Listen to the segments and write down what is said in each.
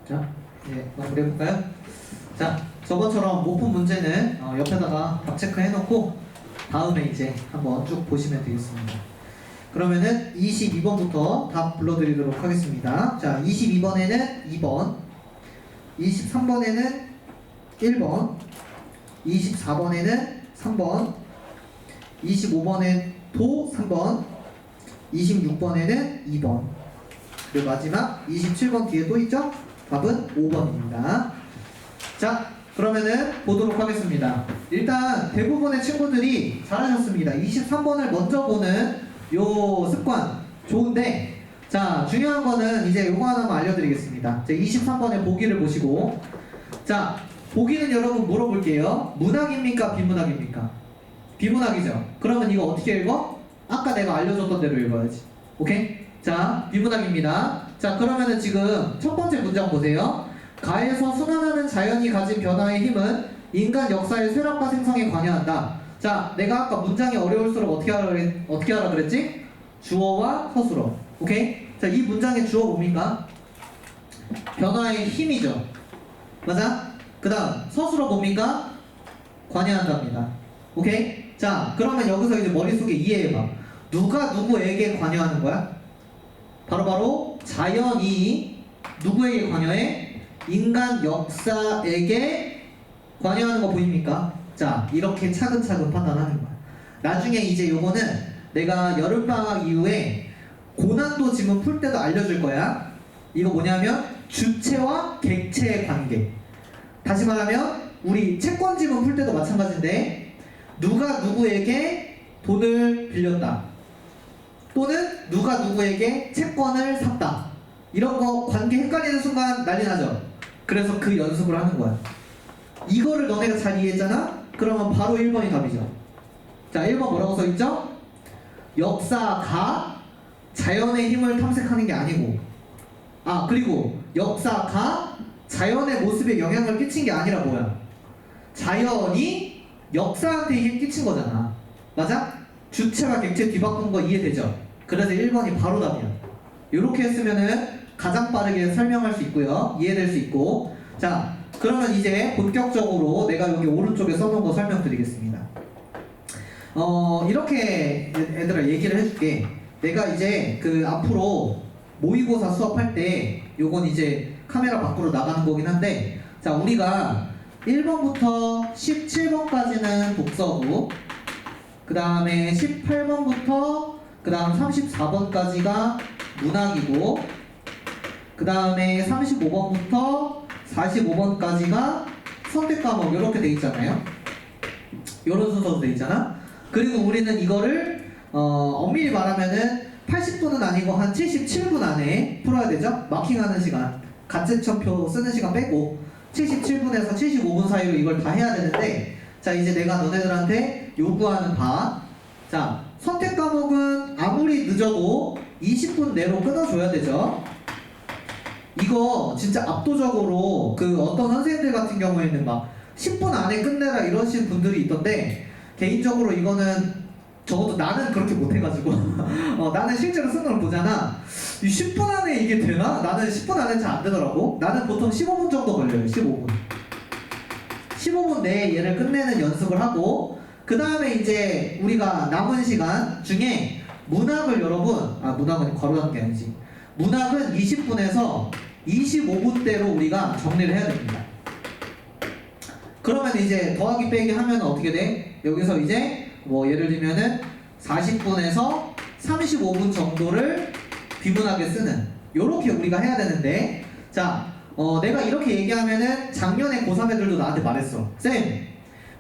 자, 이제 마무리해볼까요? 자, 저번처럼 모품 문제는 옆에다가 답 체크해놓고 다음에 이제 한번 쭉 보시면 되겠습니다. 그러면은 22번부터 답 불러드리도록 하겠습니다. 자, 22번에는 2번, 23번에는 1번, 24번에는 3번, 25번에도 3번, 26번에는 2번, 그리고 마지막 27번 뒤에 또 있죠? 답은 5번입니다. 자, 그러면은 보도록 하겠습니다. 일단 대부분의 친구들이 잘하셨습니다. 23번을 먼저 보는 요 습관 좋은데, 자, 중요한 거는 이제 요거 하나만 알려드리겠습니다. 자, 23번의 보기를 보시고, 자, 보기는 여러분 물어볼게요. 문학입니까? 비문학입니까? 비문학이죠. 그러면 이거 어떻게 읽어? 아까 내가 알려줬던 대로 읽어야지. 오케이? 자, 비문학입니다. 자, 그러면은 지금 첫 번째 문장 보세요. 가에서 순환하는 자연이 가진 변화의 힘은 인간 역사의 쇠락과 생성에 관여한다. 자, 내가 아까 문장이 어려울수록 어떻게 하라 그랬지? 주어와 서술어. 오케이? 자, 이 문장의 주어 뭡니까? 변화의 힘이죠. 맞아? 그 다음 서술어 뭡니까? 관여한답니다. 오케이? 자, 그러면 여기서 이제 머릿속에 이해해봐. 누가 누구에게 관여하는 거야? 바로 자연이 누구에게 관여해? 인간 역사에게 관여하는 거 보입니까? 자, 이렇게 차근차근 판단하는 거야. 나중에 이제 요거는 내가 여름방학 이후에 고난도 지문 풀 때도 알려줄 거야. 이거 뭐냐면 주체와 객체의 관계. 다시 말하면 우리 채권 지문 풀 때도 마찬가지인데, 누가 누구에게 돈을 빌렸다, 또는 누가 누구에게 채권을 샀다, 이런 거 관계 헷갈리는 순간 난리 나죠. 그래서 그 연습을 하는 거야. 이거를 너네가 잘 이해했잖아? 그러면 바로 1번이 답이죠. 자, 1번 뭐라고 써있죠? 역사가 자연의 힘을 탐색하는 게 아니고, 그리고 역사가 자연의 모습에 영향을 끼친 게 아니라 뭐야? 자연이 역사한테 힘 끼친 거잖아. 맞아? 주체와 객체 뒤바꾼 거 이해되죠? 그래서 1번이 바로 답이야. 이렇게 했으면은 가장 빠르게 설명할 수 있고요. 이해될 수 있고. 자, 그러면 이제 본격적으로 내가 여기 오른쪽에 써놓은 거 설명드리겠습니다. 이렇게 얘들아 얘기를 해줄게. 내가 이제 그 앞으로 모의고사 수업할 때 요건 이제 카메라 밖으로 나가는 거긴 한데, 자, 우리가 1번부터 17번까지는 독서고, 그 다음에 18번부터 그 다음 34번까지가 문학이고, 그 다음에 35번부터 45번까지가 선택 과목, 이렇게 돼 있잖아요. 이런 순서로 돼 있잖아. 그리고 우리는 이거를 엄밀히 말하면은 80분은 아니고 한 77분 안에 풀어야 되죠. 마킹하는 시간, 가채점표 쓰는 시간 빼고 77분에서 75분 사이로 이걸 다 해야 되는데, 자, 이제 내가 너네들한테 요구하는 바, 자, 선택 과목은 아무리 늦어도 20분 내로 끊어줘야 되죠. 이거 진짜 압도적으로 그 어떤 선생님들 같은 경우에는 막 10분 안에 끝내라 이러신 분들이 있던데, 개인적으로 이거는 적어도 나는 그렇게 못해가지고 나는 실제로 쓰는 걸 보잖아. 이 10분 안에 이게 되나? 나는 10분 안에 잘 안 되더라고. 나는 보통 15분 정도 걸려요. 15분 내에 얘를 끝내는 연습을 하고, 그 다음에 이제 우리가 남은 시간 중에 문학을 여러분, 문학은 괄호 닫는 게 아니지, 문학은 20분에서 25분대로 우리가 정리를 해야 됩니다. 그러면 이제 더하기 빼기 하면 어떻게 돼? 여기서 이제 뭐 예를 들면은 40분에서 35분 정도를 비문학에 쓰는, 요렇게 우리가 해야 되는데, 자, 내가 이렇게 얘기하면은 작년에 고3 애들도 나한테 말했어. 쌤,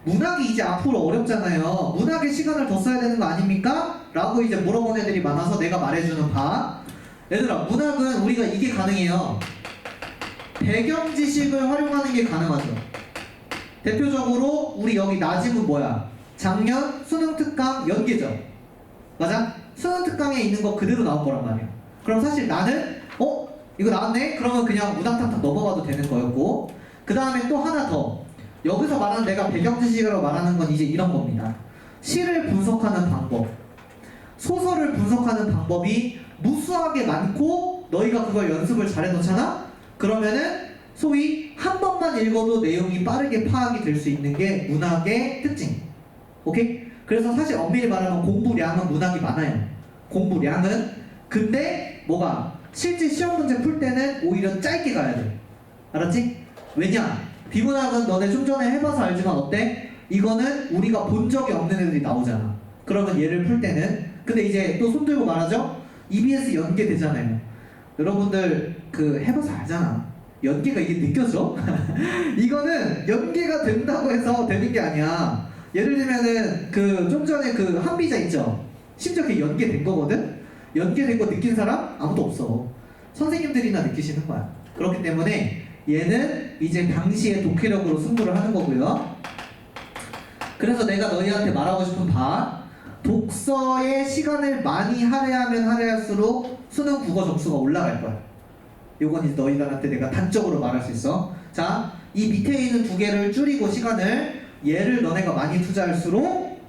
문학이 이제 앞으로 어렵잖아요. 문학에 시간을 더 써야 되는 거 아닙니까? 라고 이제 물어본 애들이 많아서 내가 말해주는 바, 얘들아, 문학은 우리가 이게 가능해요. 배경 지식을 활용하는 게 가능하죠. 대표적으로 우리 여기 나지문 뭐야? 작년 수능 특강 연계죠. 맞아? 수능 특강에 있는 거 그대로 나올 거란 말이야. 그럼 사실 나는 이거 나왔네? 그러면 그냥 우당탕탕 넘어가도 되는 거였고, 그 다음에 또 하나 더, 여기서 말하는 내가 배경 지식으로 말하는 건 이제 이런 겁니다. 시를 분석하는 방법, 소설을 분석하는 방법이 무수하게 많고 너희가 그걸 연습을 잘 해놓잖아? 그러면은 소위 한 번만 읽어도 내용이 빠르게 파악이 될 수 있는 게 문학의 특징. 오케이? 그래서 사실 엄밀히 말하면 공부량은 문학이 많아요. 공부량은. 근데 뭐가 실제 시험 문제 풀 때는 오히려 짧게 가야 돼. 알았지? 왜냐? 비문학은 너네 좀 전에 해봐서 알지만 어때? 이거는 우리가 본 적이 없는 애들이 나오잖아. 그러면 얘를 풀 때는. 근데 이제 또 손들고 말하죠? EBS 연계되잖아요. 여러분들 그 해봐서 알잖아. 연계가 이게 느껴져? 이거는 연계가 된다고 해서 되는 게 아니야. 예를 들면은 그 좀 전에 그 한비자 있죠? 심지어 그게 연계된 거거든? 연계된 거 느낀 사람 아무도 없어. 선생님들이나 느끼시는 거야. 그렇기 때문에 얘는 이제 당시의 독해력으로 승부를 하는 거고요. 그래서 내가 너희한테 말하고 싶은 바, 독서에 시간을 많이 할애하면 할애할수록 수능 국어 점수가 올라갈 거야. 요건 이제 너희들한테 내가 단적으로 말할 수 있어. 자, 이 밑에 있는 두 개를 줄이고 시간을, 얘를 너네가 많이 투자할수록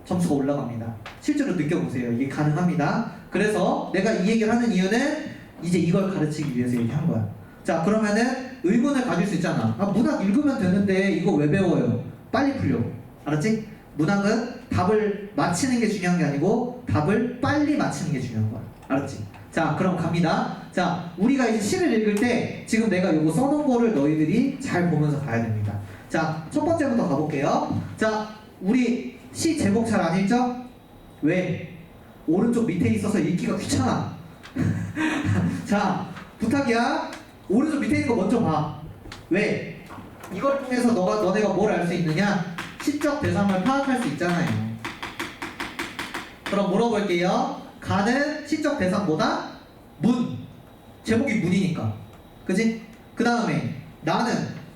점수가 올라갑니다. 실제로 느껴보세요. 이게 가능합니다. 그래서 내가 이 얘기를 하는 이유는 이제 이걸 가르치기 위해서 얘기한 거야. 자, 그러면은 의문을 가질 수 있잖아. 아, 문학 읽으면 되는데 이거 왜 배워요? 빨리 풀려고. 알았지? 문학은 답을 맞히는 게 중요한 게 아니고 답을 빨리 맞히는 게 중요한 거야. 알았지? 자, 그럼 갑니다. 자, 우리가 이제 시를 읽을 때 지금 내가 요거 써놓은 거를 너희들이 잘 보면서 가야 됩니다. 자, 첫 번째부터 가볼게요. 자, 우리 시 제목 잘 안 읽죠? 왜? 오른쪽 밑에 있어서 읽기가 귀찮아. 자, 부탁이야. 오른쪽 밑에 있는 거 먼저 봐. 왜? 이걸 통해서 너네가 뭘 알 수 있느냐? 시적 대상을 파악할 수 있잖아요. 그럼 물어볼게요. 가는 시적 대상보다 문. 제목이 문이니까. 그치? 그 다음에 나는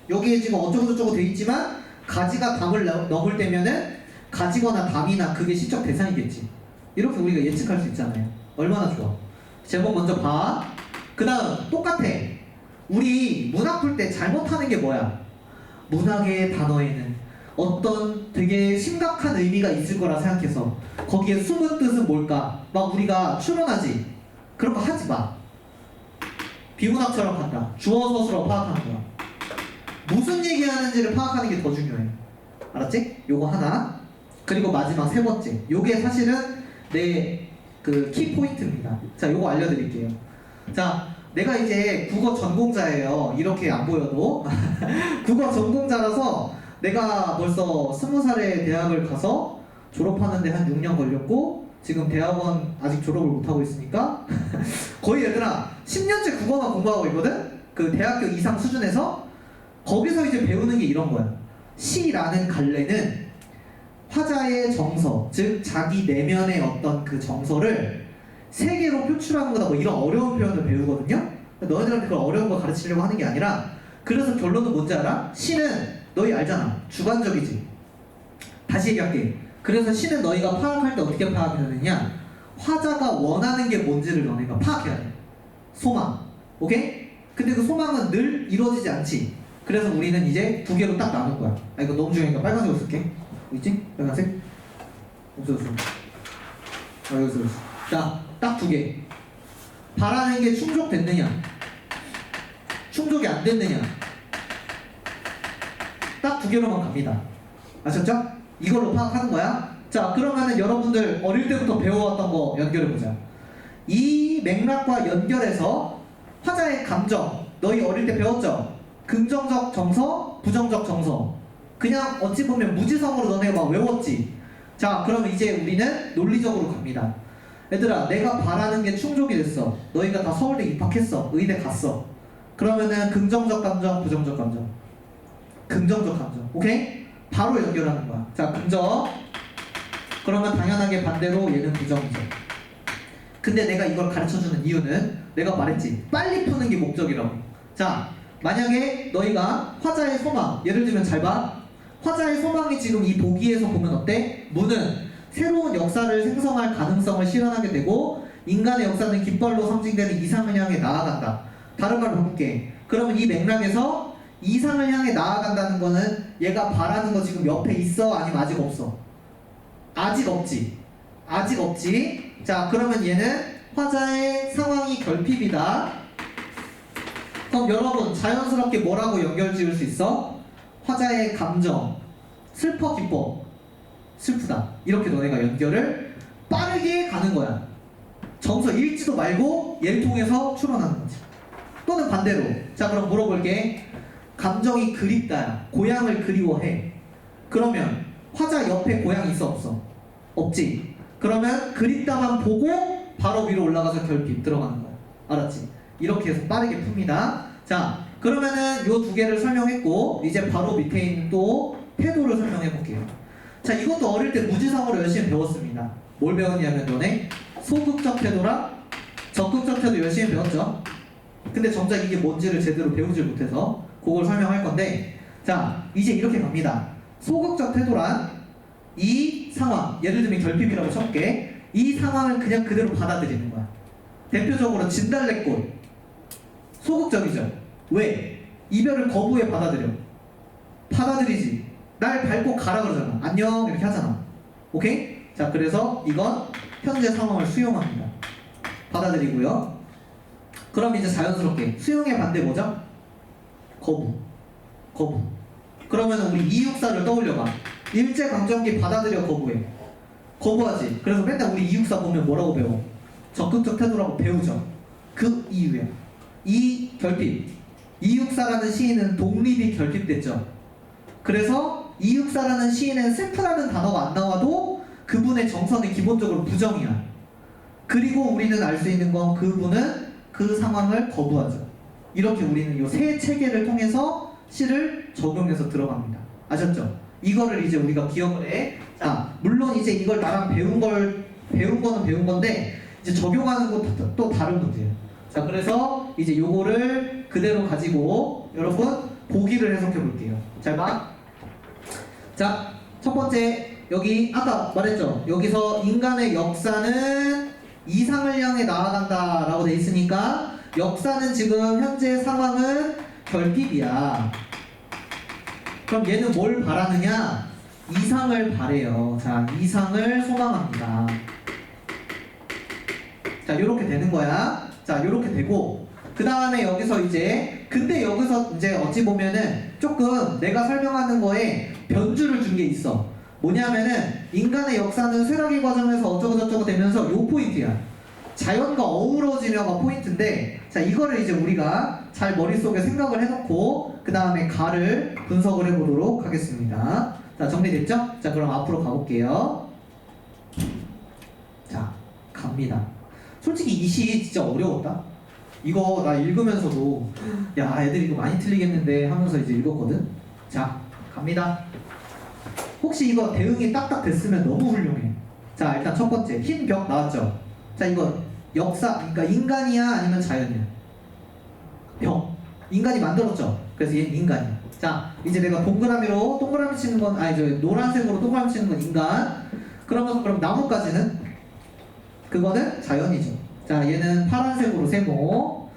여기에 지금 어쩌고저쩌고 돼 있지만 가지가 담을 넘을 때면은 가지거나 담이나 그게 시적 대상이겠지. 이렇게 우리가 예측할 수 있잖아요. 얼마나 좋아. 제목 먼저 봐. 그 다음 똑같아. 우리 문학 풀 때 잘못하는 게 뭐야? 문학의 단어에는 어떤 되게 심각한 의미가 있을 거라 생각해서 거기에 숨은 뜻은 뭘까? 막 우리가 추론하지. 그런 거 하지 마. 비문학처럼 간다. 주어 서술어 파악하는 거야. 무슨 얘기하는지를 파악하는 게 더 중요해. 알았지? 요거 하나. 그리고 마지막 세 번째. 요게 사실은 내 그 키포인트입니다. 자, 요거 알려드릴게요. 자, 내가 이제 국어 전공자예요. 이렇게 안 보여도. 국어 전공자라서 내가 벌써 20살에 대학을 가서 졸업하는데 한 6년 걸렸고 지금 대학원 아직 졸업을 못하고 있으니까 거의 얘들아 10년째 국어만 공부하고 있거든? 그 대학교 이상 수준에서. 거기서 이제 배우는 게 이런 거야. 시라는 갈래는 화자의 정서, 즉 자기 내면의 어떤 그 정서를 세계로 표출하는 거다, 뭐 이런 어려운 표현을 배우거든요. 너희들한테 그걸 어려운 거 가르치려고 하는 게 아니라, 그래서 결론은 뭔지 알아? 시는 너희 알잖아. 주관적이지. 다시 얘기할게. 그래서 시는 너희가 파악할 때 어떻게 파악해야 되느냐? 화자가 원하는 게 뭔지를 너네가 파악해야 돼. 소망. 오케이? 근데 그 소망은 늘 이루어지지 않지. 그래서 우리는 이제 두 개로 딱 나눌 거야. 아, 이거 너무 중요하니까 빨간색으로 쓸게. 있지? 빨간색? 없어졌어. 아, 여기 있어. 자, 딱 두 개. 바라는 게 충족됐느냐? 충족이 안 됐느냐? 딱 두 개로만 갑니다. 아셨죠? 이걸로 파악하는 거야. 자, 그러면은 여러분들 어릴 때부터 배워왔던 거 연결해보자. 이 맥락과 연결해서 화자의 감정, 너희 어릴 때 배웠죠? 긍정적 정서, 부정적 정서. 그냥 어찌 보면 무지성으로 너네가 막 외웠지. 자, 그러면 이제 우리는 논리적으로 갑니다. 얘들아, 내가 바라는 게 충족이 됐어. 너희가 다 서울대 입학했어. 의대 갔어. 그러면은 긍정적 감정, 부정적 감정. 긍정적 감정. 오케이? 바로 연결하는 거야. 자, 긍정. 그러면 당연하게 반대로 얘는 부정적. 근데 내가 이걸 가르쳐주는 이유는 내가 말했지. 빨리 푸는 게 목적이라고. 자, 만약에 너희가 화자의 소망, 예를 들면 잘 봐. 화자의 소망이 지금 이 보기에서 보면 어때? 문은 새로운 역사를 생성할 가능성을 실현하게 되고 인간의 역사는 깃발로 상징되는 이상을 향해 나아간다. 다른 말로 해볼게. 그러면 이 맥락에서 이상을 향해 나아간다는 거는 얘가 바라는 거 지금 옆에 있어? 아니면 아직 없어? 아직 없지. 아직 없지. 자, 그러면 얘는 화자의 상황이 결핍이다. 그럼 여러분 자연스럽게 뭐라고 연결 지을 수 있어? 화자의 감정, 슬퍼, 기뻐, 슬프다. 이렇게 너네가 연결을 빠르게 가는 거야. 정서 읽지도 말고 얘를 통해서 추론하는 거지. 또는 반대로. 자, 그럼 물어볼게. 감정이 그립다야. 고향을 그리워해. 그러면 화자 옆에 고향이 있어 없어? 없지. 그러면 그립다만 보고 바로 위로 올라가서 결핍 들어가는 거야. 알았지? 이렇게 해서 빠르게 풉니다. 자, 그러면은 요 두 개를 설명했고 이제 바로 밑에 있는 또 태도를 설명해 볼게요. 자, 이것도 어릴 때 무지성으로 열심히 배웠습니다. 뭘 배웠냐면 너네 소극적 태도랑 적극적 태도 열심히 배웠죠. 근데 정작 이게 뭔지를 제대로 배우질 못해서 그걸 설명할 건데, 자, 이제 이렇게 갑니다. 소극적 태도란 이 상황, 예를 들면 결핍이라고 쳤게, 이 상황을 그냥 그대로 받아들이는 거야. 대표적으로 진달래꽃 소극적이죠. 왜? 이별을 거부해 받아들여. 받아들이지. 날 밟고 가라 그러잖아. 안녕 이렇게 하잖아. 오케이? 자, 그래서 이건 현재 상황을 수용합니다. 받아들이고요. 그럼 이제 자연스럽게 수용의 반대 뭐죠? 거부. 거부. 그러면 우리 이육사를 떠올려봐. 일제강점기 받아들여, 거부해. 거부하지. 그래서 맨날 우리 이육사 보면 뭐라고 배워? 적극적 태도라고 배우죠. 그 이유야. 이 결핍. 이육사라는 시인은 독립이 결핍됐죠. 그래서 이육사라는 시인은 슬프라는 단어가 안 나와도 그분의 정서는 기본적으로 부정이야. 그리고 우리는 알 수 있는 건 그분은 그 상황을 거부하죠. 이렇게 우리는 이 세 체계를 통해서 시를 적용해서 들어갑니다. 아셨죠? 이거를 이제 우리가 기억을 해. 자, 물론 이제 이걸 나랑 배운 거는 배운 건데 이제 적용하는 것도 또 다른 문제예요. 자, 그래서 이제 요거를 그대로 가지고 여러분 보기를 해석해 볼게요. 잘 봐. 자, 첫 번째 여기 아까 말했죠. 여기서 인간의 역사는 이상을 향해 나아간다 라고 돼 있으니까 역사는 지금 현재 상황은 결핍이야. 그럼 얘는 뭘 바라느냐? 이상을 바래요. 자, 이상을 소망합니다. 자, 요렇게 되는 거야. 자, 요렇게 되고 그 다음에 여기서 이제 근데 여기서 이제 어찌 보면은 조금 내가 설명하는 거에 변주를 준 게 있어. 뭐냐면은 인간의 역사는 쇠락의 과정에서 어쩌고저쩌고 되면서 요 포인트야. 자연과 어우러지며가 포인트인데, 자, 이거를 이제 우리가 잘 머릿속에 생각을 해놓고 그 다음에 가를 분석을 해보도록 하겠습니다. 자, 정리됐죠? 자, 그럼 앞으로 가볼게요. 자, 갑니다. 솔직히 이 시 진짜 어려웠다. 이거 나 읽으면서도 야, 애들 이거 많이 틀리겠는데 하면서 이제 읽었거든. 자, 갑니다. 혹시 이거 대응이 딱딱 됐으면 너무 훌륭해. 자, 일단 첫 번째 흰 벽 나왔죠. 자, 이거 역사, 그러니까 인간이야 아니면 자연이야? 벽. 인간이 만들었죠. 그래서 얘는 인간이야. 자, 이제 내가 동그라미로 동그라미 치는 건 아니 저 노란색으로 동그라미 치는 건 인간. 그러면서 그럼 나무까지는 그거는 자연이죠. 자, 얘는 파란색으로 세모.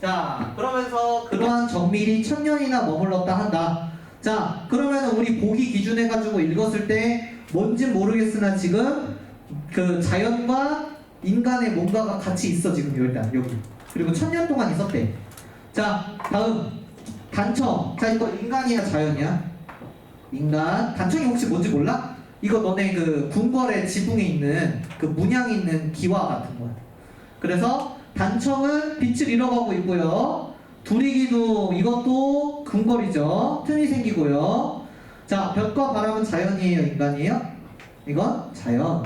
자, 그러면서 그러한 정밀이 1000년이나 머물렀다 한다. 자, 그러면 우리 보기 기준해 가지고 읽었을 때 뭔진 모르겠으나 지금 그 자연과 인간의 뭔가가 같이 있어 지금 일단 여기. 그리고 1000년 동안 있었대. 자, 다음 단청. 자, 이거 인간이야 자연이야? 인간. 단청이 혹시 뭔지 몰라? 이거 너네 그 궁궐의 지붕에 있는 그 문양 있는 기와 같은 거야. 그래서 단청은 빛을 잃어가고 있고요. 두리기둥 이것도 궁궐이죠. 틈이 생기고요. 자, 벽과 바람은 자연이에요, 인간이에요? 이건 자연.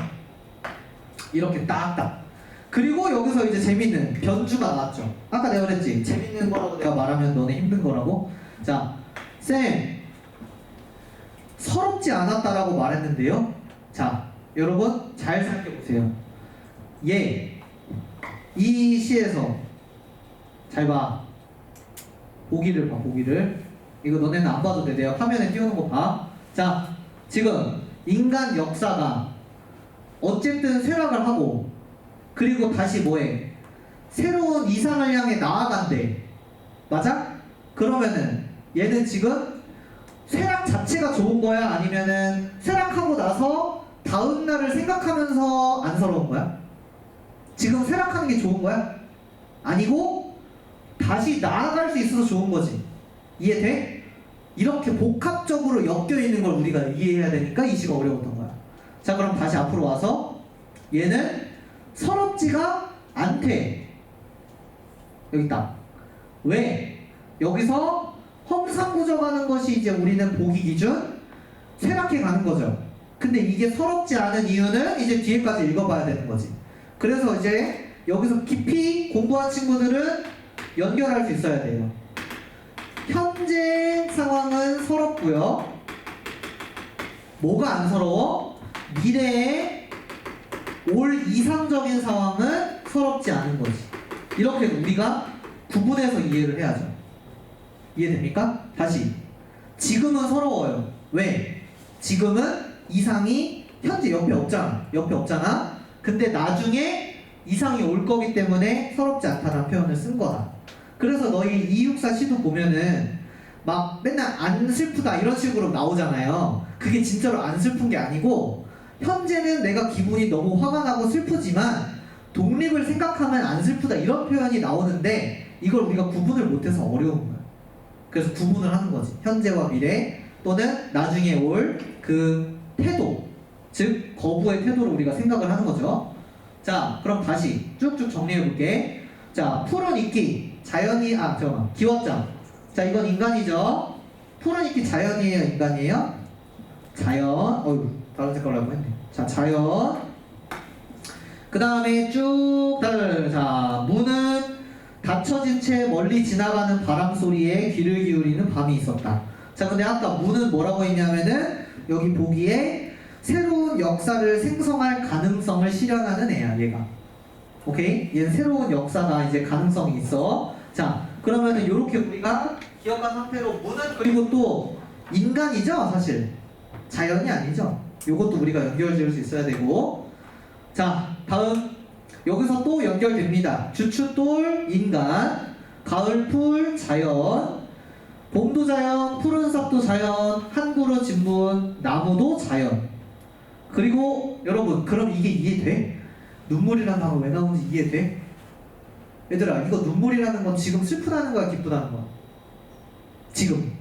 이렇게 딱딱. 그리고 여기서 이제 재밌는 변주가 나왔죠. 아까 내가 그랬지, 재밌는 거라고 내가 말하면 너네 힘든 거라고. 자, 쌤 서럽지 않았다라고 말했는데요. 자, 여러분 잘 생각해보세요. 이 시에서 잘 봐. 보기를 봐, 보기를. 이거 너네는 안 봐도 돼. 내가 화면에 띄우는 거 봐. 자, 지금 인간 역사가 어쨌든 쇠락을 하고 그리고 다시 뭐해? 새로운 이상을 향해 나아간대. 맞아? 그러면은 얘는 지금 쇠락 자체가 좋은 거야? 아니면은 쇠락하고 나서 다음 날을 생각하면서 안쓰러운 거야? 지금 쇠락하는 게 좋은 거야? 아니고 다시 나아갈 수 있어서 좋은 거지. 이해돼? 이렇게 복합적으로 엮여 있는 걸 우리가 이해해야 되니까 이 시가 어려웠던 거야. 자, 그럼 다시 앞으로 와서 얘는 서럽지가 않대. 여기 있다. 왜? 여기서 험상궂어가는 것이 이제 우리는 보기 기준 쇠락해 가는 거죠. 근데 이게 서럽지 않은 이유는 이제 뒤에까지 읽어봐야 되는 거지. 그래서 이제 여기서 깊이 공부한 친구들은 연결할 수 있어야 돼요. 현재 상황은 서럽고요. 뭐가 안 서러워? 미래에 올 이상적인 상황은 서럽지 않은 거지. 이렇게 우리가 구분해서 이해를 해야죠. 이해됩니까? 다시. 지금은 서러워요. 왜? 지금은 이상이 현재 옆에 없잖아. 옆에 없잖아. 근데 나중에 이상이 올 거기 때문에 서럽지 않다는 표현을 쓴 거다. 그래서 너희 264 시도 보면은 막 맨날 안 슬프다 이런 식으로 나오잖아요. 그게 진짜로 안 슬픈 게 아니고 현재는 내가 기분이 너무 화가 나고 슬프지만 독립을 생각하면 안 슬프다 이런 표현이 나오는데 이걸 우리가 구분을 못해서 어려운 거야. 그래서 구분을 하는 거지. 현재와 미래 또는 나중에 올 그 태도, 즉 거부의 태도를 우리가 생각을 하는 거죠. 자, 그럼 다시 쭉쭉 정리해 볼게. 자, 풀어있기 자연이 잠깐만 기워장. 자, 이건 인간이죠. 풀어있기 자연이에요, 인간이에요? 자연. 다른 색깔로 하고 했네. 자, 자연. 그 다음에 쭉 자, 무는 닫혀진 채 멀리 지나가는 바람 소리에 귀를 기울이는 밤이 있었다. 자, 근데 아까 무는 뭐라고 했냐면은 여기 보기에 새로운 역사를 생성할 가능성을 실현하는 애야, 얘가. 오케이? 얘는 새로운 역사가 이제 가능성이 있어. 자, 그러면은 요렇게 우리가 기억한 상태로 무는 그리고 또 인간이죠, 사실. 자연이 아니죠. 요것도 우리가 연결 지을 수 있어야 되고. 자, 다음. 여기서 또 연결됩니다. 주춧돌, 인간, 가을풀, 자연, 봄도 자연, 푸른 sap도 자연, 한구로 진문, 나무도 자연. 그리고 여러분, 그럼 이게 이해돼? 눈물이라는 단어 왜 나오는지 이해돼? 얘들아, 이거 눈물이라는 건 지금 슬프다는 거야, 기쁘다는 거야? 지금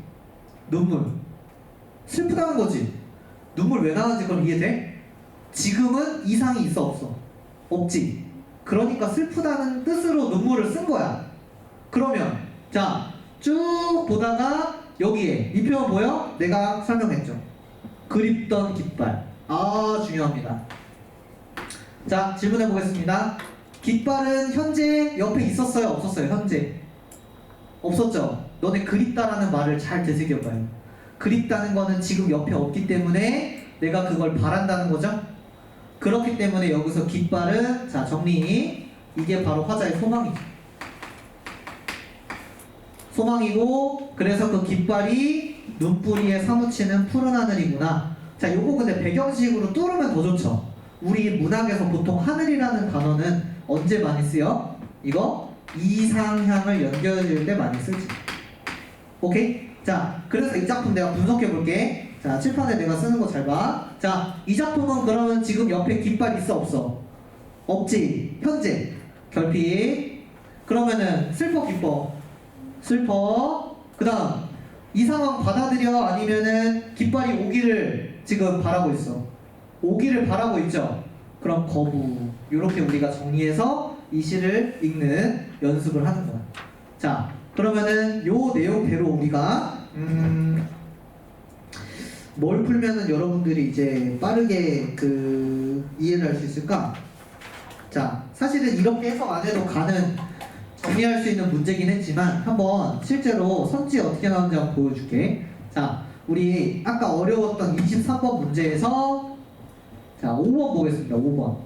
눈물 슬프다는 거지. 눈물 왜 나오는지 그럼 이해돼? 지금은 이상이 있어 없어? 없지. 그러니까 슬프다는 뜻으로 눈물을 쓴 거야. 그러면 자, 쭉 보다가 여기에 이 표현 보여? 내가 설명했죠. 그립던 깃발. 중요합니다. 자, 질문해 보겠습니다. 깃발은 현재 옆에 있었어요? 없었어요? 현재 없었죠? 너네 그립다라는 말을 잘 되새겨봐요. 그립다는 거는 지금 옆에 없기 때문에 내가 그걸 바란다는 거죠? 그렇기 때문에 여기서 깃발은, 자, 정리. 이게 바로 화자의 소망이죠. 소망이고, 그래서 그 깃발이 눈뿌리에 사무치는 푸른 하늘이구나. 자, 요거 근데 배경식으로 뚫으면 더 좋죠. 우리 문학에서 보통 하늘이라는 단어는 언제 많이 쓰여? 이거 이상향을 연결해줄 때 많이 쓰지. 오케이? 자, 그래서 이 작품 내가 분석해 볼게. 자, 칠판에 내가 쓰는 거 잘 봐. 자, 이 작품은 그러면 지금 옆에 깃발 있어 없어? 없지. 현재 결핍. 그러면은 슬퍼 기뻐? 슬퍼. 그 다음 이 상황 받아들여? 아니면은 깃발이 오기를 지금 바라고 있어? 오기를 바라고 있죠? 그럼 거부. 이렇게 우리가 정리해서 이 시를 읽는 연습을 하는 거야. 자, 그러면은 요 내용대로 우리가 뭘 풀면은 여러분들이 이제 빠르게 이해를 할 수 있을까? 자, 사실은 이렇게 해석 안 해도 가는 정리할 수 있는 문제긴 했지만 한번 실제로 선지 어떻게 나오는지 한번 보여줄게. 자, 우리 아까 어려웠던 23번 문제에서 자, 5번 보겠습니다. 5번.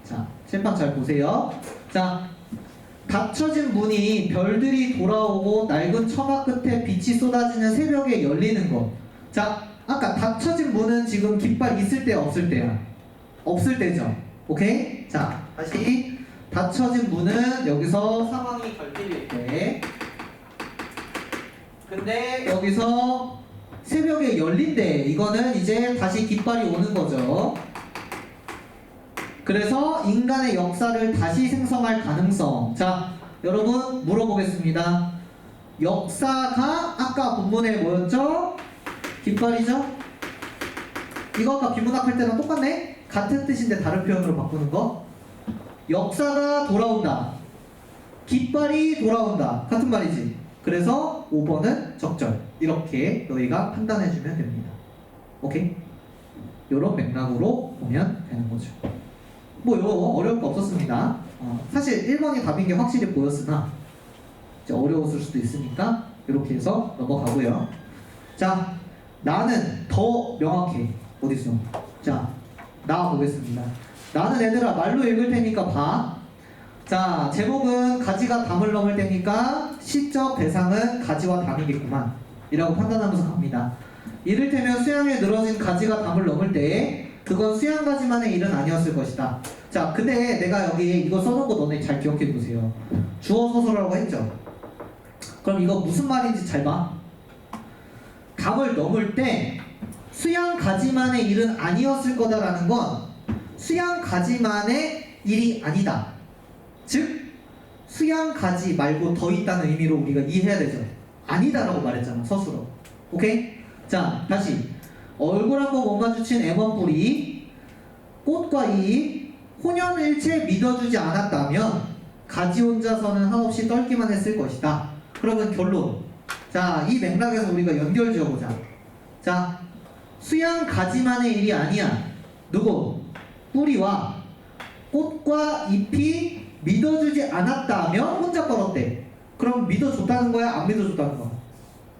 자, 칠판 잘 보세요. 자, 닫혀진 문이 별들이 돌아오고 낡은 처마 끝에 빛이 쏟아지는 새벽에 열리는 것. 자, 아까 닫혀진 문은 지금 깃발 있을 때 없을 때야? 없을 때죠. 오케이? 자, 다시. 닫혀진 문은 여기서 상황이 결핍일 때. 근데 여기서 새벽에 열린대. 이거는 이제 다시 깃발이 오는 거죠. 그래서 인간의 역사를 다시 생성할 가능성. 자, 여러분 물어보겠습니다. 역사가 아까 본문에 뭐였죠? 깃발이죠? 이거 아까 비문학 할 때랑 똑같네? 같은 뜻인데 다른 표현으로 바꾸는 거. 역사가 돌아온다, 깃발이 돌아온다, 같은 말이지. 그래서 5번은 적절. 이렇게 너희가 판단해주면 됩니다. 오케이? 이런 맥락으로 보면 되는 거죠. 뭐 이거 어려울 거 없었습니다. 사실 1번이 답인 게 확실히 보였으나 이제 어려웠을 수도 있으니까 이렇게 해서 넘어가고요. 자, 나는 더 명확해. 어디서? 자, 나와 보겠습니다. 나는 얘들아 말로 읽을 테니까 봐. 자, 제목은 가지가 담을 넘을 때니까 시적 대상은 가지와 담이겠구만 이라고 판단하면서 갑니다. 이를테면 수양에 늘어진 가지가 담을 넘을 때 그건 수양가지만의 일은 아니었을 것이다. 자, 근데 내가 여기 이거 써놓은 거 너네 잘 기억해 보세요. 주어 서술이라고 했죠? 그럼 이거 무슨 말인지 잘 봐. 담을 넘을 때 수양가지만의 일은 아니었을 거다라는 건 수양가지만의 일이 아니다. 즉 수양가지 말고 더 있다는 의미로 우리가 이해해야 되죠. 아니다라고 말했잖아, 서술어. 오케이? 자, 다시 얼굴 한번 못 마주친 M1 뿌리 꽃과 이 혼연일체 믿어주지 않았다면 가지 혼자서는 한없이 떨기만 했을 것이다. 그러면 결론. 자, 이 맥락에서 우리가 연결 지어보자. 자, 수양가지만의 일이 아니야. 누구? 뿌리와 꽃과 잎이 믿어주지 않았다면 혼자 걸었대. 그럼 믿어줬다는 거야? 안 믿어줬다는 거야?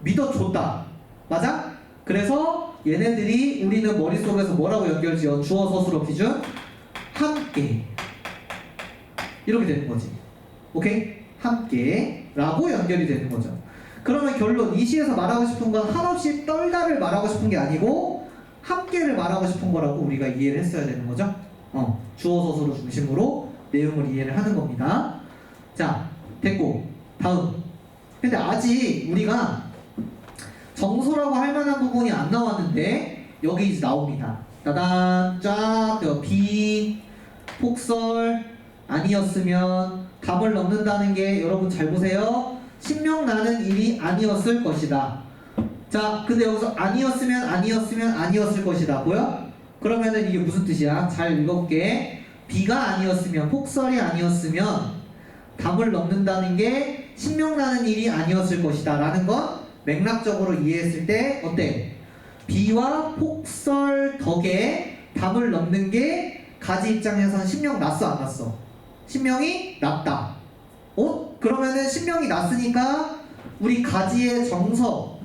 믿어줬다. 맞아? 그래서 얘네들이 우리는 머릿속에서 뭐라고 연결지어? 주어 서술어 기준 함께 이렇게 되는 거지. 오케이? 함께 라고 연결이 되는 거죠. 그러면 결론, 이 시에서 말하고 싶은 건 한없이 떨다를 말하고 싶은 게 아니고 함께를 말하고 싶은 거라고 우리가 이해를 했어야 되는 거죠. 주어 서술어 중심으로 내용을 이해를 하는 겁니다. 자, 됐고 다음. 근데 아직 우리가 정서라고 할 만한 부분이 안 나왔는데 여기 이제 나옵니다. 따단 쫙 비, 폭설, 아니었으면 답을 넣는다는 게 여러분 잘 보세요. 신명나는 일이 아니었을 것이다. 자, 근데 여기서 아니었을 것이다. 보여? 그러면은 이게 무슨 뜻이야? 잘 읽어볼게. 비가 아니었으면, 폭설이 아니었으면 담을 넘는다는 게 신명나는 일이 아니었을 것이다 라는 건 맥락적으로 이해했을 때 어때? 비와 폭설 덕에 담을 넘는 게 가지 입장에서는 신명 났어 안 났어? 신명이 났다. 그러면은 신명이 났으니까 우리 가지의 정서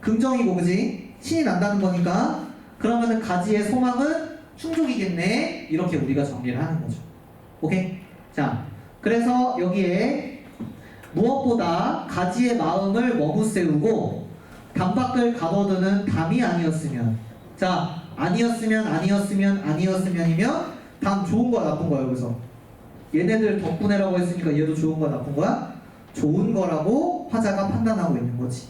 긍정이고 그지? 신이 난다는 거니까 그러면은 가지의 소망은 충족이겠네. 이렇게 우리가 정리를 하는 거죠. 오케이? 자, 그래서 여기에 무엇보다 가지의 마음을 머무세우고 담밖을 가둬두는 담이 아니었으면. 자, 아니었으면이면 담 좋은 거야 나쁜 거야 여기서? 얘네들 덕분에라고 했으니까 얘도 좋은 거야 나쁜 거야? 좋은 거라고 화자가 판단하고 있는 거지.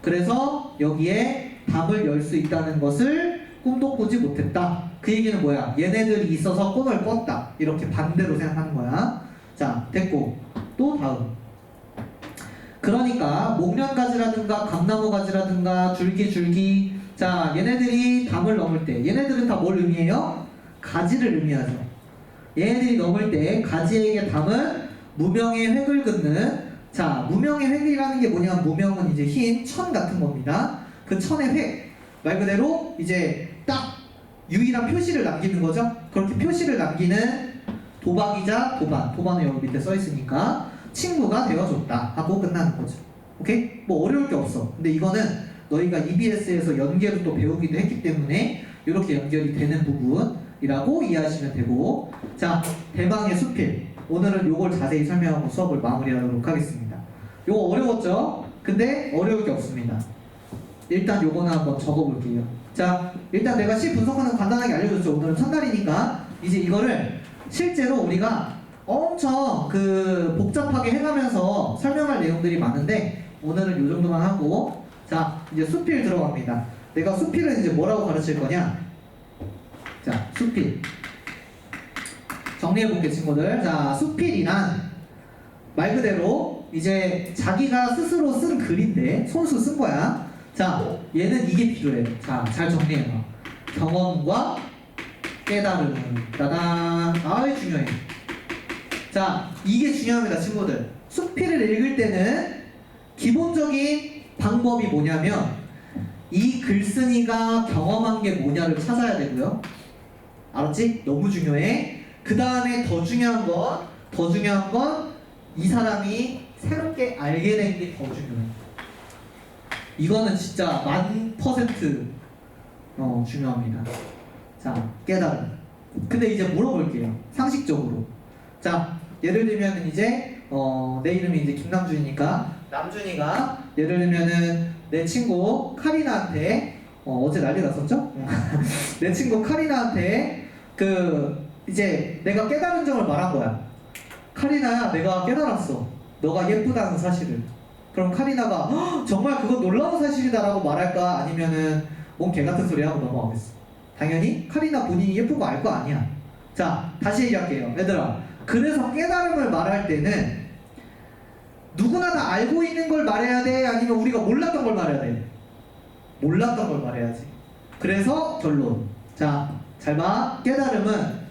그래서 여기에 담을 열 수 있다는 것을 꿈도 꾸지 못했다. 그 얘기는 뭐야? 얘네들이 있어서 꿈을 꿨다. 이렇게 반대로 생각하는 거야. 자, 됐고 또 다음. 그러니까 목련가지라든가 감나무가지라든가 줄기 자, 얘네들이 담을 넘을 때 얘네들은 다 뭘 의미해요? 가지를 의미하죠. 얘네들이 넘을 때 가지에게 담은 무명의 획을 긋는. 자, 무명의 획이라는 게 뭐냐면 무명은 이제 흰 천 같은 겁니다. 그 천의 획 말 그대로 이제 딱 유일한 표시를 남기는 거죠. 그렇게 표시를 남기는 도박이자 도반은 여기 밑에 써 있으니까 친구가 되어줬다 하고 끝나는 거죠. 오케이? 뭐 어려울 게 없어. 근데 이거는 너희가 EBS에서 연계로 또 배우기도 했기 때문에 이렇게 연결이 되는 부분이라고 이해하시면 되고. 자, 대망의 수필. 오늘은 요걸 자세히 설명하고 수업을 마무리하도록 하겠습니다. 요거 어려웠죠? 근데 어려울 게 없습니다. 일단 요거는 한번 적어볼게요. 자, 일단 내가 시 분석하는 거 간단하게 알려줬죠. 오늘은 첫날이니까 이제 이거를 실제로 우리가 엄청 복잡하게 해가면서 설명할 내용들이 많은데 오늘은 요 정도만 하고. 자, 이제 수필 들어갑니다. 내가 수필은 이제 뭐라고 가르칠 거냐? 자, 수필 정리해볼게 친구들. 자, 수필이란 말 그대로 이제 자기가 스스로 쓴 글인데 손수 쓴 거야. 자, 얘는 이게 필요해. 자, 잘 정리해봐. 경험과 깨달음. 따단. 아이 중요해. 자, 이게 중요합니다, 친구들. 수필을 읽을 때는 기본적인 방법이 뭐냐면 이 글쓴이가 경험한 게 뭐냐를 찾아야 되고요. 알았지? 너무 중요해. 그 다음에 더 중요한 건 이 사람이 새롭게 알게 된 게 더 중요해. 이거는 진짜 1000% 중요합니다. 자, 깨달음. 근데 이제 물어볼게요. 상식적으로. 자, 예를 들면 이제 내 이름이 이제 김남준이니까 남준이가 예를 들면은 내 친구 카리나한테 어제 난리 났었죠? 내 친구 카리나한테 이제 내가 깨달은 점을 말한 거야. 카리나야, 내가 깨달았어. 너가 예쁘다는 사실을. 그럼 카리나가 정말 그건 놀라운 사실이다라고 말할까? 아니면은 뭔 개같은 소리 하고 넘어가겠어? 당연히 카리나 본인이 예쁘고 알 거 아니야. 자, 다시 얘기할게요. 얘들아, 그래서 깨달음을 말할 때는 누구나 다 알고 있는 걸 말해야 돼? 아니면 우리가 몰랐던 걸 말해야 돼? 몰랐던 걸 말해야지. 그래서 결론. 자, 잘 봐. 깨달음은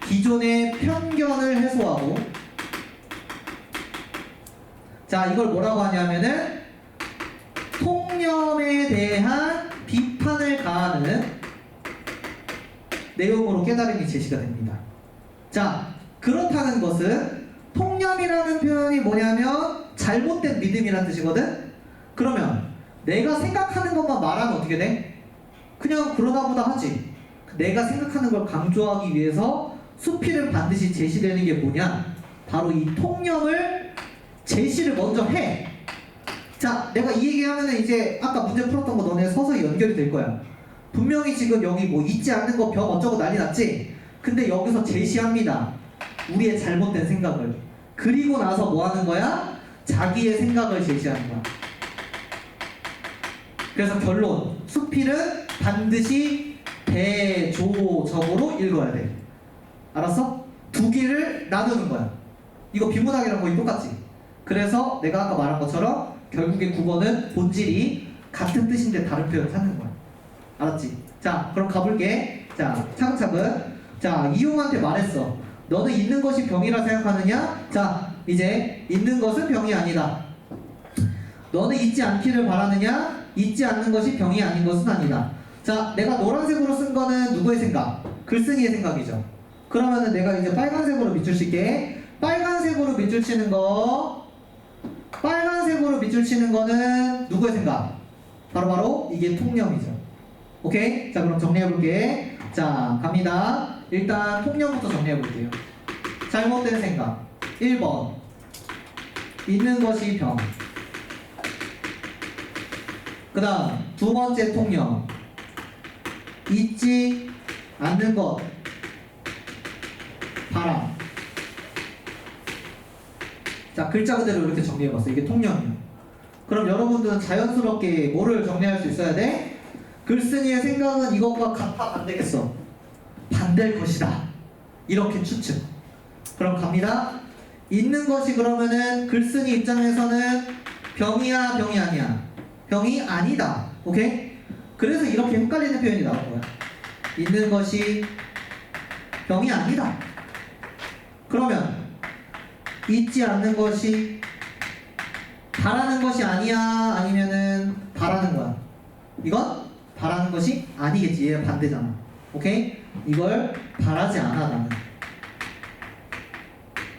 기존의 편견을 해소하고, 자, 이걸 뭐라고 하냐면은 통념에 대한 비판을 가하는 내용으로 깨달음이 제시가 됩니다. 자, 그렇다는 것은 통념이라는 표현이 뭐냐면 잘못된 믿음이라는 뜻이거든? 그러면 내가 생각하는 것만 말하면 어떻게 돼? 그냥 그러다 보다 하지. 내가 생각하는 걸 강조하기 위해서 수필은 반드시 제시되는 게 뭐냐? 바로 이 통념을 제시를 먼저 해. 자, 내가 이 얘기하면은 이제 아까 문제 풀었던 거 너네 서서히 연결이 될 거야. 분명히 지금 여기 뭐 잊지 않는 거 병 어쩌고 난리 났지? 근데 여기서 제시합니다. 우리의 잘못된 생각을. 그리고 나서 뭐 하는 거야? 자기의 생각을 제시하는 거야. 그래서 결론. 수필은 반드시 대조적으로 읽어야 돼. 알았어? 두 개를 나누는 거야. 이거 비문학이랑 거의 똑같지? 그래서 내가 아까 말한 것처럼 결국에 국어는 본질이 같은 뜻인데 다른 표현을 찾는 거야. 알았지? 자, 그럼 가볼게. 자, 차근차근. 자, 이용한테 말했어. 너는 있는 것이 병이라 생각하느냐? 자, 이제 있는 것은 병이 아니다. 너는 잊지 않기를 바라느냐? 잊지 않는 것이 병이 아닌 것은 아니다. 자, 내가 노란색으로 쓴 거는 누구의 생각? 글쓴이의 생각이죠. 그러면은 내가 이제 빨간색으로 밑줄 칠게. 빨간색으로 밑줄 치는 거는 누구의 생각? 바로 이게 통념이죠. 오케이? 자, 그럼 정리해볼게. 자, 갑니다. 일단 통념부터 정리해볼게요. 잘못된 생각 1번 있는 것이 병. 그 다음 두 번째 통념 잊지 않는 것 바람. 자, 글자 그대로 이렇게 정리해봤어. 이게 통념이야. 그럼 여러분들은 자연스럽게 뭐를 정리할 수 있어야 돼? 글쓴이의 생각은 이것과 같아 반대겠어? 반대일 것이다. 이렇게 추측. 그럼 갑니다. 있는 것이 그러면은 글쓴이 입장에서는 병이야, 병이 아니야? 병이 아니다. 오케이? 그래서 이렇게 헷갈리는 표현이 나온 거야. 있는 것이 병이 아니다. 그러면 잊지 않는 것이 바라는 것이 아니야? 아니면은 바라는 거야? 이건 바라는 것이 아니겠지. 얘가 반대잖아. 오케이? 이걸 바라지 않아 나는.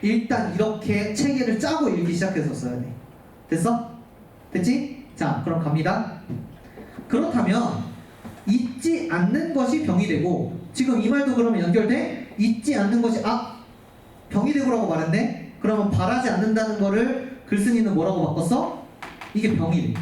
일단 이렇게 체계를 짜고 읽기 시작했었어야 돼. 됐어? 됐지? 자, 그럼 갑니다. 그렇다면 잊지 않는 것이 병이 되고, 지금 이 말도 그러면 연결돼? 잊지 않는 것이 병이 되고라고 말했네? 그러면 바라지 않는다는 거를 글쓴이는 뭐라고 바꿨어? 이게 병이 돼.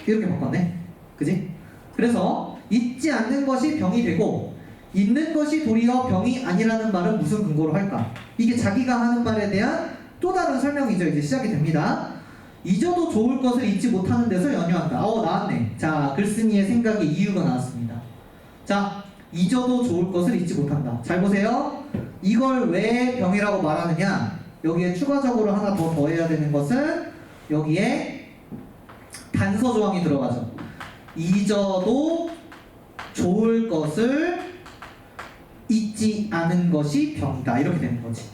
이렇게 바꿨네. 그지? 그래서 잊지 않는 것이 병이 되고 있는 것이 도리어 병이 아니라는 말은 무슨 근거로 할까? 이게 자기가 하는 말에 대한 또 다른 설명이죠. 이제 시작이 됩니다. 잊어도 좋을 것을 잊지 못하는 데서 연유한다. 나왔네. 자, 글쓴이의 생각의 이유가 나왔습니다. 자, 잊어도 좋을 것을 잊지 못한다. 잘 보세요. 이걸 왜 병이라고 말하느냐? 여기에 추가적으로 하나 더 더해야 되는 것은 여기에 단서 조항이 들어가죠. 잊어도 좋을 것을 잊지 않은 것이 병이다. 이렇게 되는 거지.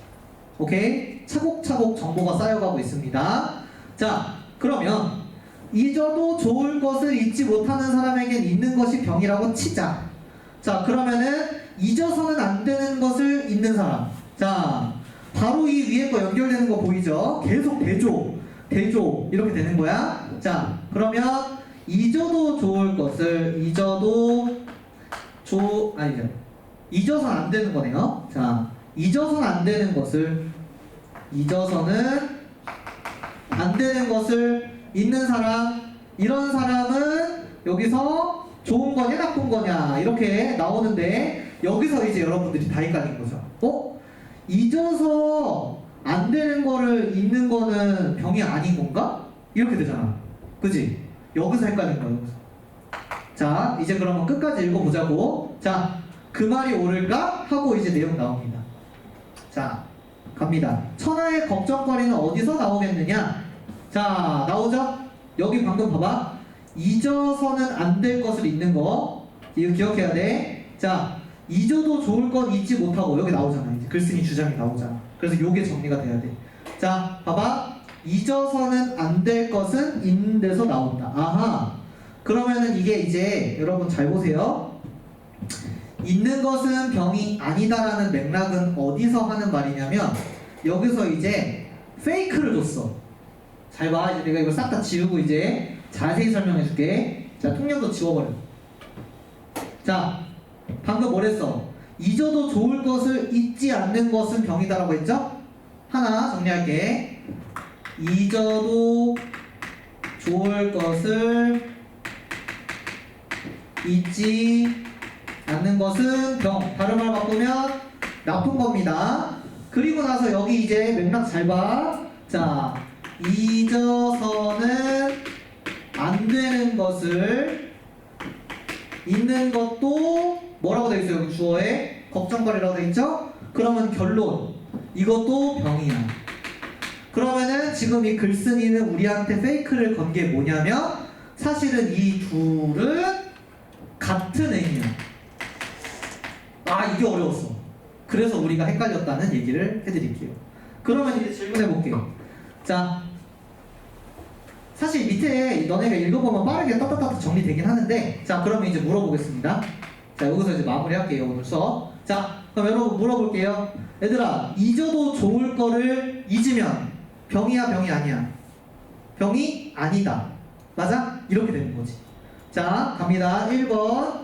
오케이? 차곡차곡 정보가 쌓여가고 있습니다. 자, 그러면 잊어도 좋을 것을 잊지 못하는 사람에겐 있는 것이 병이라고 치자. 자, 그러면은 잊어서는 안 되는 것을 잊는 사람. 자, 바로 이 위에 거 연결되는 거 보이죠? 계속 대조 이렇게 되는 거야. 자, 그러면 잊어도 좋을 것을 잊어서는 안 되는 거네요. 자, 잊어서는 안 되는 것을 잊는 사람. 이런 사람은 여기서 좋은 거냐 나쁜 거냐 이렇게 나오는데, 여기서 이제 여러분들이 다 헷갈린 거죠. 잊어서 안 되는 거를 잊는 거는 병이 아닌 건가? 이렇게 되잖아. 그지? 여기서 헷갈린 거예요. 여기서. 자, 이제 그러면 끝까지 읽어보자고. 자, 그 말이 옳을까? 하고 이제 내용 나옵니다. 자, 갑니다. 천하의 걱정거리는 어디서 나오겠느냐? 자, 나오죠? 여기 방금 봐봐. 잊어서는 안 될 것을 잊는 거. 이거 기억해야 돼. 자, 잊어도 좋을 건 잊지 못하고, 여기 나오잖아. 이제 글쓴이 주장이 나오잖아. 그래서 요게 정리가 돼야 돼. 자, 봐봐. 잊어서는 안 될 것은 있는 데서 나온다. 아하. 그러면은 이게 이제 여러분 잘 보세요. 있는 것은 병이 아니다라는 맥락은 어디서 하는 말이냐면, 여기서 이제 페이크를 줬어. 잘 봐. 이제 내가 이거 싹 다 지우고 이제 자세히 설명해 줄게. 자, 통념도 지워버려. 자, 방금 뭐랬어? 잊어도 좋을 것을 잊지 않는 것은 병이다라고 했죠? 하나 정리할게. 잊어도 좋을 것을 잊지 않는 것은 병. 다른 말 바꾸면 나쁜 겁니다. 그리고 나서 여기 이제 맥락 잘 봐. 자, 잊어서는 안 되는 것을 잊는 것도 뭐라고 되어 있어요? 여기 주어에 걱정거리라고 되어 있죠? 그러면 결론, 이것도 병이야. 그러면은 지금 이 글쓴이는 우리한테 페이크를 건 게 뭐냐면, 사실은 이 둘은 같은 의미야. 아, 이게 어려웠어. 그래서 우리가 헷갈렸다는 얘기를 해드릴게요. 그러면 이제 질문해 볼게요. 자, 사실 밑에 너네가 읽어보면 빠르게 따따따 정리되긴 하는데, 자, 그러면 이제 물어보겠습니다. 자, 여기서 이제 마무리할게요, 오늘 수업. 자, 그럼 여러분 물어볼게요. 얘들아, 잊어도 좋을 거를 잊으면 병이야, 병이 아니야? 병이 아니다. 맞아? 이렇게 되는 거지. 자, 갑니다. 1번.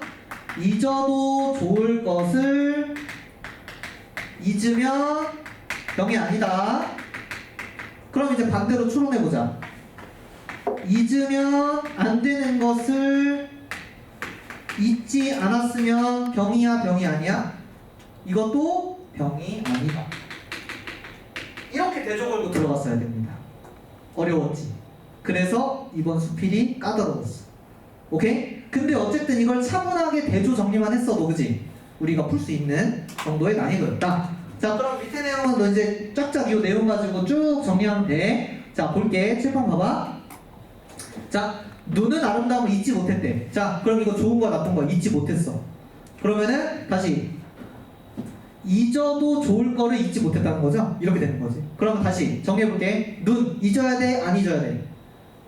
잊어도 좋을 것을 잊으면 병이 아니다. 그럼 이제 반대로 추론해보자. 잊으면 안 되는 것을 잊지 않았으면 병이야, 병이 아니야? 이것도 병이 아니다. 이렇게 대조 걸고 들어갔어야 됩니다. 어려웠지? 그래서 이번 수필이 까다로웠어. 오케이? 근데 어쨌든 이걸 차분하게 대조 정리만 했어도, 그지? 우리가 풀 수 있는 정도의 난이도였다. 자, 그럼 밑에 내용은 너 이제 쫙쫙 이 내용 가지고 쭉 정리하면 돼. 자, 볼게. 칠판 봐봐. 자, 눈은 아름다움을 잊지 못했대. 자, 그럼 이거 좋은 거야, 나쁜 거야? 잊지 못했어. 그러면은 다시 잊어도 좋을 거를 잊지 못했다는 거죠? 이렇게 되는 거지. 그러면 다시 정리해볼게. 눈 잊어야 돼? 안 잊어야 돼?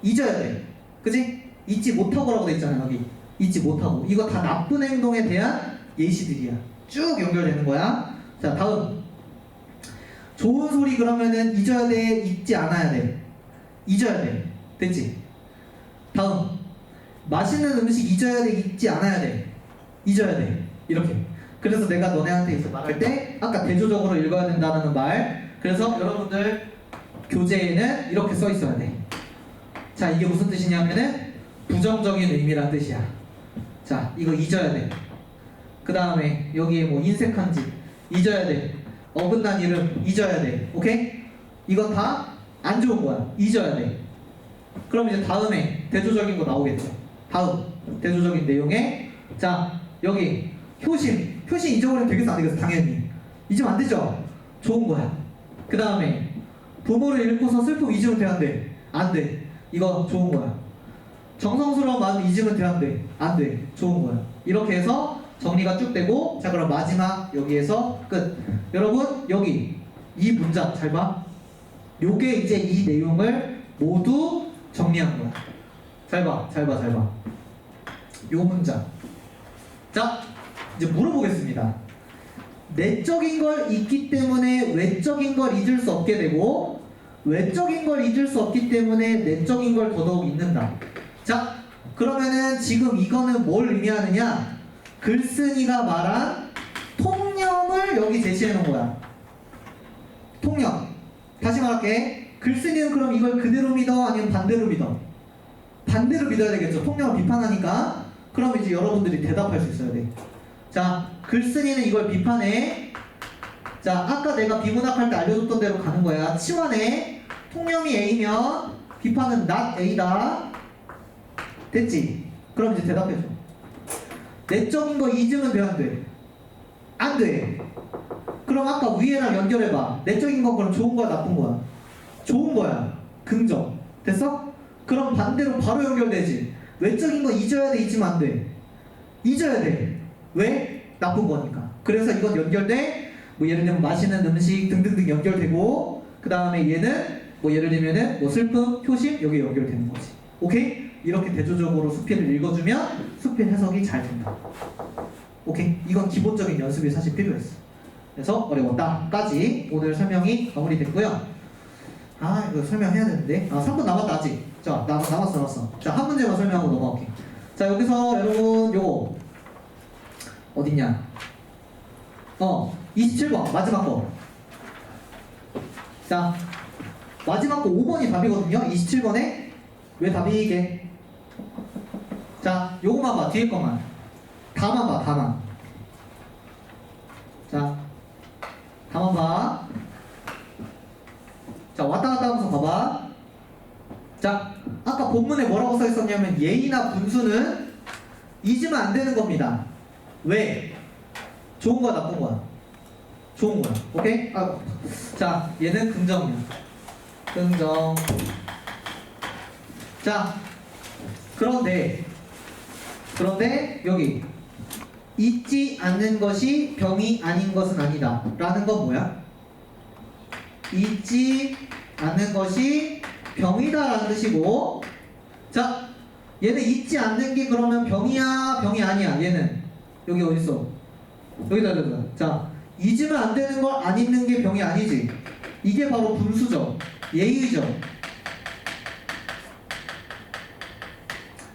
잊어야 돼. 그지? 잊지 못하고라고 돼 있잖아, 여기. 잊지 못하고. 이거 다 나쁜 행동에 대한 예시들이야. 쭉 연결되는 거야. 자, 다음. 좋은 소리 그러면은 잊어야 돼? 잊지 않아야 돼? 잊어야 돼. 됐지? 다음. 맛있는 음식 잊어야 돼? 잊지 않아야 돼? 잊어야 돼. 이렇게. 그래서 내가 너네한테 이제 말할 때 아까 대조적으로 읽어야 된다는 말, 그래서 여러분들 교재에는 이렇게 써 있어야 돼. 자, 이게 무슨 뜻이냐면은 부정적인 의미란 뜻이야. 자, 이거 잊어야 돼. 그 다음에 여기에 뭐 인색한 짓 잊어야 돼. 어긋난 이름 잊어야 돼. 오케이? 이거 다 안 좋은 거야. 잊어야 돼. 그럼 이제 다음에 대조적인 거 나오겠죠. 다음 대조적인 내용에, 자, 여기 효심 잊어버리면 되겠어, 안 되겠어? 당연히 잊으면 안 되죠. 좋은 거야. 그 다음에 부모를 잃고서 슬픔 잊으면 돼, 안 돼? 안 돼. 이거 좋은 거야. 정성스러운 마음 잊으면 돼, 안 돼? 안 돼. 좋은 거야. 이렇게 해서 정리가 쭉 되고, 자, 그럼 마지막 여기에서 끝. 여러분, 여기 이 문장 잘 봐. 요게 이제 이 내용을 모두 정리한 거야. 잘 봐, 잘 봐, 잘 봐. 요 문장. 자, 이제 물어보겠습니다. 내적인 걸 잊기 때문에 외적인 걸 잊을 수 없게 되고, 외적인 걸 잊을 수 없기 때문에 내적인 걸 더더욱 잊는다. 자, 그러면은 지금 이거는 뭘 의미하느냐? 글쓴이가 말한 통념을 여기 제시해 놓은 거야. 통념. 다시 말할게. 글쓴이는 그럼 이걸 그대로 믿어? 아니면 반대로 믿어? 반대로 믿어야 되겠죠. 통념을 비판하니까. 그럼 이제 여러분들이 대답할 수 있어야 돼. 자, 글쓴이는 이걸 비판해. 자, 아까 내가 비문학할 때 알려줬던 대로 가는 거야. 치환해. 통념이 A면 비판은 not A다. 됐지? 그럼 이제 대답해줘. 내적인 거 잊으면 돼, 안 돼? 안 돼. 그럼 아까 위에랑 연결해봐. 내적인 건 그럼 좋은 거야, 나쁜 거야? 좋은 거야. 긍정. 됐어? 그럼 반대로 바로 연결되지. 외적인 거 잊어야 돼, 잊으면 안 돼? 잊어야 돼. 왜? 나쁜 거니까. 그래서 이건 연결돼. 뭐 예를 들면 맛있는 음식 등등등 연결되고, 그 다음에 얘는 뭐 예를 들면은 뭐 슬픔, 효심 여기 연결되는 거지. 오케이? 이렇게 대조적으로 수필을 읽어주면 수필 해석이 잘 된다. 오케이? 이건 기본적인 연습이 사실 필요했어. 그래서 어려웠다까지 오늘 설명이 마무리됐고요. 아, 이거 설명해야 되는데. 아, 3분 남았다 아직. 자, 남았어. 자, 한 문제만 설명하고 넘어갈게. 자, 여기서 여러분 요거 어딨냐? 27번 마지막 거. 자, 마지막 거 5번이 답이거든요. 27번에 왜 답이 이게? 자, 요거만 봐. 뒤에 거만. 다만 봐. 다만. 자, 다만 봐. 자, 왔다 갔다 하면서 봐봐. 자, 아까 본문에 뭐라고 써 있었냐면 예의나 분수는 잊으면 안 되는 겁니다. 왜? 좋은 거야, 나쁜 거야? 좋은 거야. 오케이? 아, 자, 얘는 긍정이야. 긍정. 자, 그런데 여기 잊지 않는 것이 병이 아닌 것은 아니다. 라는 건 뭐야? 잊지 않는 것이 병이다라는 뜻이고, 자, 얘는 잊지 않는 게 그러면 병이야, 병이 아니야? 얘는 여기 어딨어? 여기다. 자, 잊으면 안 되는 걸 안 잊는 게 병이 아니지. 이게 바로 분수죠. 예의죠.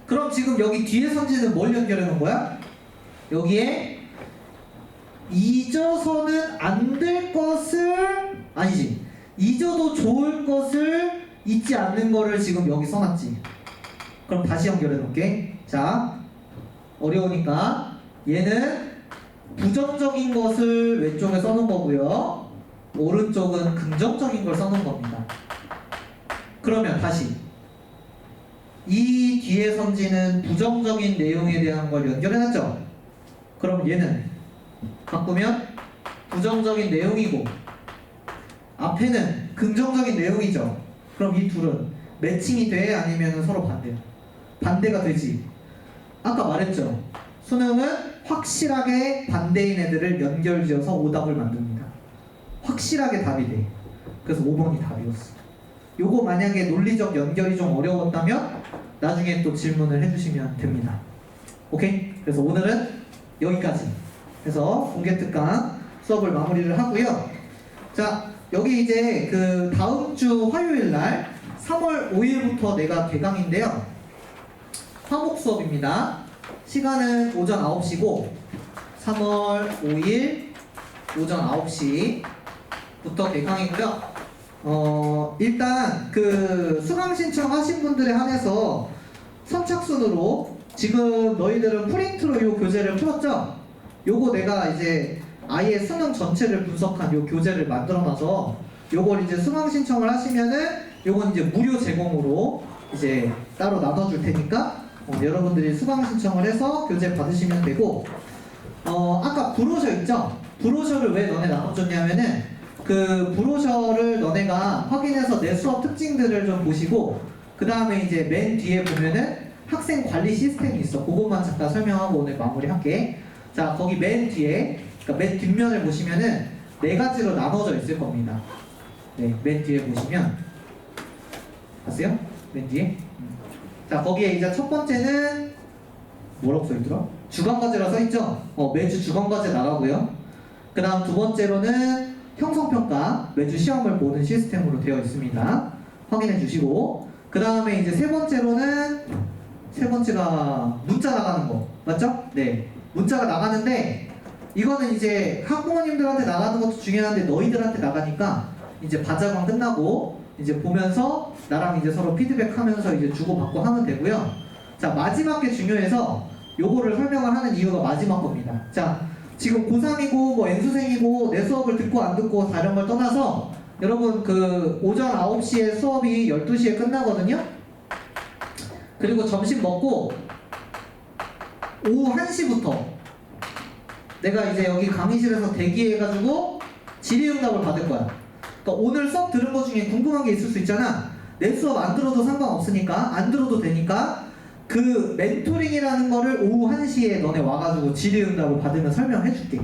그럼 지금 여기 뒤에 선지는 뭘 연결해 놓은 거야? 여기에 잊어서는 안 될 것을, 아니지, 잊어도 좋을 것을 잊지 않는 거를 지금 여기 써놨지. 그럼 다시 연결해 놓을게. 자, 어려우니까 얘는 부정적인 것을 왼쪽에 써놓은 거고요, 오른쪽은 긍정적인 걸 써놓은 겁니다. 그러면 다시 이 뒤에 선지는 부정적인 내용에 대한 걸 연결해놨죠? 그럼 얘는 바꾸면 부정적인 내용이고 앞에는 긍정적인 내용이죠. 그럼 이 둘은 매칭이 돼? 아니면 서로 반대야? 반대가 되지. 아까 말했죠. 수능은 확실하게 반대인 애들을 연결지어서 오답을 만듭니다. 확실하게 답이 돼. 그래서 5번이 답이었어. 요거 만약에 논리적 연결이 좀 어려웠다면 나중에 또 질문을 해주시면 됩니다. 오케이? 그래서 오늘은 여기까지 해서 공개특강 수업을 마무리를 하고요. 자, 여기 이제 그 다음 주 화요일 날 3월 5일부터 내가 개강인데요. 화목 수업입니다. 시간은 오전 9시고 3월 5일 오전 9시부터 개강이고요. 일단 그 수강 신청하신 분들에 한해서 선착순으로 지금 너희들은 프린트로 요 교재를 풀었죠? 요거 내가 이제 아예 수능 전체를 분석한 요 교재를 만들어놔서 요걸 이제 수강 신청을 하시면은 요건 이제 무료 제공으로 이제 따로 나눠줄 테니까 여러분들이 수강 신청을 해서 교재 받으시면 되고, 아까 브로셔 있죠? 브로셔를 왜 너네 나눠줬냐면은 그 브로셔를 너네가 확인해서 내 수업 특징들을 좀 보시고 그 다음에 이제 맨 뒤에 보면은 학생 관리 시스템이 있어. 그것만 잠깐 설명하고 오늘 마무리할게. 자, 거기 맨 뒤에, 그러니까 맨 뒷면을 보시면은 네 가지로 나눠져 있을 겁니다. 네, 맨 뒤에 보시면 봤어요? 맨 뒤에. 자, 거기에 이제 첫 번째는 뭐라고 써있더라? 주간과제라 써있죠? 매주 주간과제 나가고요. 그 다음 두 번째로는 형성평가, 매주 시험을 보는 시스템으로 되어 있습니다. 확인해 주시고 그 다음에 이제 세 번째가 문자 나가는 거 맞죠? 네, 문자가 나가는데 이거는 이제 학부모님들한테 나가는 것도 중요한데 너희들한테 나가니까 이제 바자관 끝나고 이제 보면서 나랑 이제 서로 피드백하면서 이제 주고받고 하면 되고요. 자, 마지막 게 중요해서 요거를 설명을 하는 이유가 마지막 겁니다. 자, 지금 고3이고 뭐 N수생이고 내 수업을 듣고 안 듣고 다른 걸 떠나서 여러분 그 오전 9시에 수업이 12시에 끝나거든요. 그리고 점심 먹고 오후 1시부터 내가 이제 여기 강의실에서 대기해가지고 질의응답을 받을 거야. 그러니까 오늘 수업 들은 것 중에 궁금한 게 있을 수 있잖아. 내 수업 안 들어도 상관없으니까 안 들어도 되니까 그 멘토링이라는 거를 오후 1시에 너네 와가지고 질의응답을 받으면 설명해 줄게.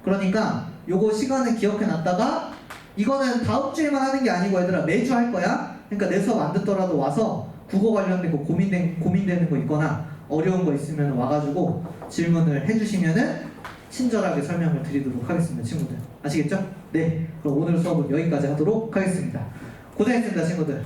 그러니까 요거 시간을 기억해 놨다가 이거는 다음 주에만 하는 게 아니고 얘들아 매주 할 거야. 그러니까 내 수업 안 듣더라도 와서 국어 관련된 거 고민되는 거 있거나 어려운 거 있으면 와가지고 질문을 해주시면은 친절하게 설명을 드리도록 하겠습니다. 친구들 아시겠죠? 네, 그럼 오늘 수업은 여기까지 하도록 하겠습니다. 고생했습니다 친구들.